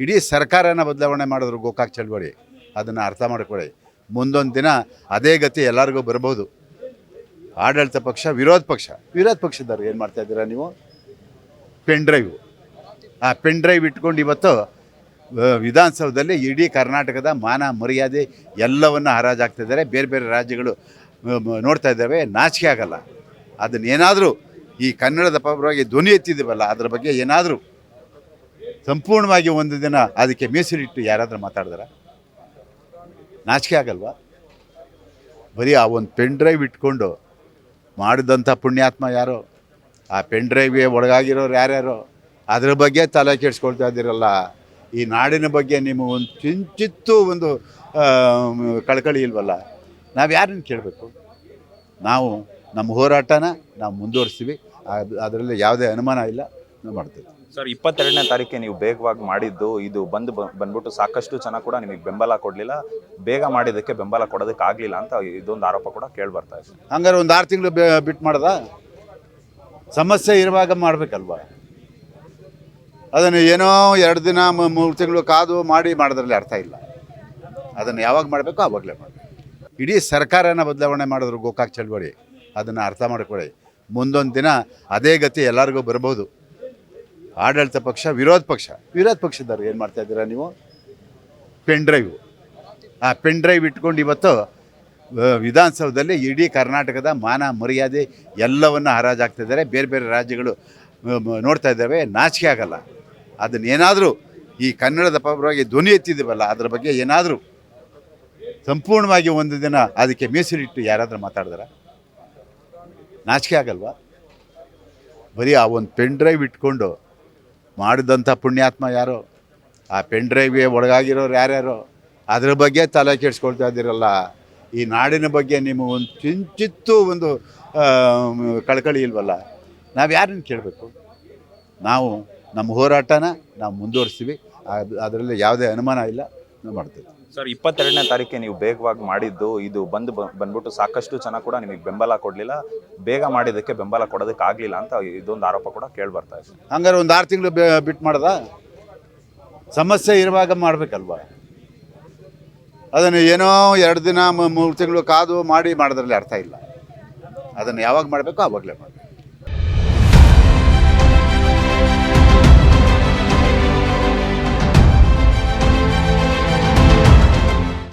ಇಡೀ ಸರ್ಕಾರನ ಬದಲಾವಣೆ ಮಾಡಿದ್ರು ಗೋಕಾಕ್ ಚಳವಳಿ. ಅದನ್ನು ಅರ್ಥ ಮಾಡ್ಕೊಳ್ಳಿ. ಮುಂದೊಂದು ದಿನ ಅದೇ ಗತಿ ಎಲ್ಲರಿಗೂ ಬರ್ಬೋದು. ಆಡಳಿತ ಪಕ್ಷ, ವಿರೋಧ ಪಕ್ಷದವ್ರು ಏನು ಮಾಡ್ತಾ ಇದ್ದೀರಾ ನೀವು? ಪೆನ್ ಡ್ರೈವ್, ಆ ಪೆನ್ ಡ್ರೈವ್ ಇಟ್ಕೊಂಡು ಇವತ್ತು ವಿಧಾನಸೌಧದಲ್ಲಿ ಇಡೀ ಕರ್ನಾಟಕದ ಮಾನ ಮರ್ಯಾದೆ ಎಲ್ಲವನ್ನು ಹರಾಜಾಗ್ತಿದ್ದಾರೆ. ಬೇರೆ ಬೇರೆ ರಾಜ್ಯಗಳು ನೋಡ್ತಾ ಇದ್ದಾವೆ. ನಾಚಿಕೆ ಆಗಲ್ಲ. ಅದನ್ನೇನಾದರೂ ಈ ಕನ್ನಡದ ಪರವಾಗಿ ಧ್ವನಿ ಎತ್ತಿದ್ದೀವಲ್ಲ, ಅದ್ರ ಬಗ್ಗೆ ಏನಾದರೂ ಸಂಪೂರ್ಣವಾಗಿ ಒಂದು ದಿನ ಅದಕ್ಕೆ ಮೀಸಲಿಟ್ಟು ಯಾರಾದರೂ ಮಾತಾಡಿದಾರ? ನಾಚಿಕೆ ಆಗಲ್ವಾ? ಬರೀ ಆ ಒಂದು ಪೆನ್ ಡ್ರೈವ್ ಇಟ್ಕೊಂಡು ಮಾಡಿದಂಥ ಪುಣ್ಯಾತ್ಮ ಯಾರೋ, ಆ ಪೆನ್ ಡ್ರೈವ್ಗೆ ಒಳಗಾಗಿರೋರು ಯಾರ್ಯಾರೋ, ಅದ್ರ ಬಗ್ಗೆ ತಲೆ ಕೆಡಿಸ್ಕೊಳ್ತಾ ಇದ್ದೀರಲ್ಲ. ಈ ನಾಡಿನ ಬಗ್ಗೆ ನಿಮ್ಮ ಒಂದು ಕಿಂಚಿತ್ತೂ ಒಂದು ಕಳಕಳಿ ಇಲ್ವಲ್ಲ. ನಾವು ಯಾರನ್ನು ಕೇಳಬೇಕು? ನಾವು ನಮ್ಮ ಹೋರಾಟನ ನಾವು ಮುಂದುವರಿಸ್ತೀವಿ. ಅದರಲ್ಲಿ ಯಾವುದೇ ಅನುಮಾನ ಇಲ್ಲ, ನಾವು ಮಾಡ್ತೀವಿ. ಸರ್, 22ನೇ ತಾರೀಕಿಗೆ ನೀವು ಬೇಗವಾಗಿ ಮಾಡಿದ್ದು ಇದು ಬಂದ್ಬಿಟ್ಟು ಸಾಕಷ್ಟು ಜನ ಕೂಡ ನಿಮಗೆ ಬೆಂಬಲ ಕೊಡಲಿಲ್ಲ. ಬೇಗ ಮಾಡಿದ್ದಕ್ಕೆ ಬೆಂಬಲ ಕೊಡೋದಕ್ಕೆ ಆಗಲಿಲ್ಲ ಅಂತ ಇದೊಂದು ಆರೋಪ ಕೂಡ ಕೇಳಿಬರ್ತಾ ಇದೆ. ಹಂಗಾರೆ ಒಂದು 6 ತಿಂಗಳು ಬಿಟ್ಟು ಮಾಡ್ದ? ಸಮಸ್ಯೆ ಇರುವಾಗ ಮಾಡಬೇಕಲ್ವ? ಅದನ್ನು ಏನೋ 2 ದಿನ 3 ತಿಂಗಳು ಕಾದು ಮಾಡೋದ್ರಲ್ಲಿ ಅರ್ಥ ಇಲ್ಲ. ಅದನ್ನು ಯಾವಾಗ ಮಾಡಬೇಕು ಆವಾಗಲೇ ಮಾಡಬೇಕು. ಇಡೀ ಸರ್ಕಾರನ ಬದಲಾವಣೆ ಮಾಡಿದ್ರು ಗೋಕಾಕ್ ಚಳವಳಿ. ಅದನ್ನು ಅರ್ಥ ಮಾಡ್ಕೊಳ್ಳಿ. ಮುಂದೊಂದು ದಿನ ಅದೇ ಗತಿ ಎಲ್ಲರಿಗೂ ಬರ್ಬೋದು. ಆಡಳಿತ ಪಕ್ಷ, ವಿರೋಧ ಪಕ್ಷದವ್ರು ಏನು ಮಾಡ್ತಾ ಇದ್ದೀರಾ ನೀವು? ಪೆನ್ ಡ್ರೈವ್, ಆ ಪೆನ್ ಡ್ರೈವ್ ಇಟ್ಕೊಂಡು ಇವತ್ತು ವಿಧಾನಸೌಧದಲ್ಲಿ ಇಡೀ ಕರ್ನಾಟಕದ ಮಾನ ಮರ್ಯಾದೆ ಎಲ್ಲವನ್ನು ಹರಾಜಾಗ್ತಿದ್ದಾರೆ. ಬೇರೆ ಬೇರೆ ರಾಜ್ಯಗಳು ನೋಡ್ತಾ ಇದ್ದಾವೆ. ನಾಚಿಕೆ ಆಗಲ್ಲ. ಅದನ್ನೇನಾದರೂ ಈ ಕನ್ನಡದ ಪರವಾಗಿ ಧ್ವನಿ ಎತ್ತಿದ್ದೀವಲ್ಲ, ಅದ್ರ ಬಗ್ಗೆ ಏನಾದರೂ ಸಂಪೂರ್ಣವಾಗಿ ಒಂದು ದಿನ ಅದಕ್ಕೆ ಮೀಸಲಿಟ್ಟು ಯಾರಾದರೂ ಮಾತಾಡಿದಾರ? ನಾಚಿಕೆ ಆಗಲ್ವಾ? ಬರೀ ಆ ಒಂದು ಪೆನ್ ಡ್ರೈವ್ ಇಟ್ಕೊಂಡು ಮಾಡಿದಂಥ ಪುಣ್ಯಾತ್ಮ ಯಾರೋ, ಆ ಪೆನ್ ಡ್ರೈವ್ಗೆ ಒಳಗಾಗಿರೋರು ಯಾರ್ಯಾರೋ, ಅದ್ರ ಬಗ್ಗೆ ತಲೆ ಕೆಡಿಸ್ಕೊಳ್ತಾ ಇದ್ದೀರಲ್ಲ. ಈ ನಾಡಿನ ಬಗ್ಗೆ ನಿಮ್ಮ ಒಂದು ಕಿಂಚಿತ್ತೂ ಒಂದು ಕಳಕಳಿ ಇಲ್ವಲ್ಲ. ನಾವು ಯಾರನ್ನು ಕೇಳಬೇಕು? ನಾವು ನಮ್ಮ ಹೋರಾಟನ ನಾವು ಮುಂದುವರಿಸ್ತೀವಿ. ಅದರಲ್ಲಿ ಯಾವುದೇ ಅನುಮಾನ ಇಲ್ಲ, ನಾವು ಮಾಡ್ತೀವಿ. ಸರ್, 22ನೇ ತಾರೀಕಿಗೆ ನೀವು ಬೇಗವಾಗಿ ಮಾಡಿದ್ದು ಇದು ಬಂದ್ಬಿಟ್ಟು ಸಾಕಷ್ಟು ಜನ ಕೂಡ ನಿಮಗೆ ಬೆಂಬಲ ಕೊಡಲಿಲ್ಲ. ಬೇಗ ಮಾಡಿದ್ದಕ್ಕೆ ಬೆಂಬಲ ಕೊಡೋದಕ್ಕೆ ಆಗಲಿಲ್ಲ ಅಂತ ಇದೊಂದು ಆರೋಪ ಕೂಡ ಕೇಳಿಬರ್ತಾ ಇದೆ. ಹಂಗಾರೆ ಒಂದು 6 ತಿಂಗಳು ಬಿಟ್ಟು ಮಾಡ್ದ? ಸಮಸ್ಯೆ ಇರುವಾಗ ಮಾಡಬೇಕಲ್ವ? ಅದನ್ನು ಏನೋ 2 ದಿನ 3 ತಿಂಗಳು ಕಾದು ಮಾಡೋದ್ರಲ್ಲಿ ಅರ್ಥ ಇಲ್ಲ. ಅದನ್ನು ಯಾವಾಗ ಮಾಡಬೇಕು ಆವಾಗಲೇ ಮಾಡಿ.